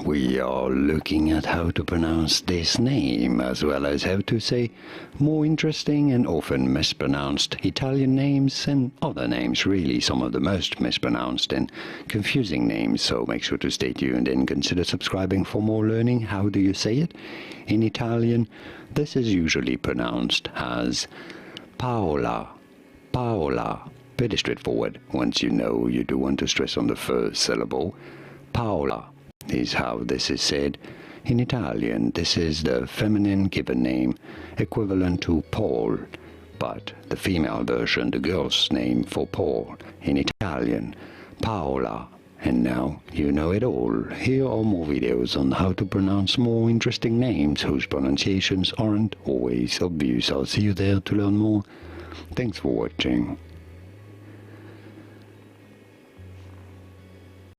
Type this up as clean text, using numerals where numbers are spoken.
we are looking at how to pronounce this name, as well as how to say more interesting and often mispronounced Italian names and other names, really some of the most mispronounced and confusing names. So make sure to stay tuned and consider subscribing for more learning. How do you say it? In Italian, this is usually pronounced as Paola, Paola. Pretty straightforward. Once you know, you do want to stress on the first syllable. Paola is how this is said. In Italian, this is the feminine given name, equivalent to Paul, but the female version, the girl's name for Paul, in Italian, Paola. And now you know it all. Here are more videos on how to pronounce more interesting names whose pronunciations aren't always obvious. I'll see you there to learn more. Thanks for watching.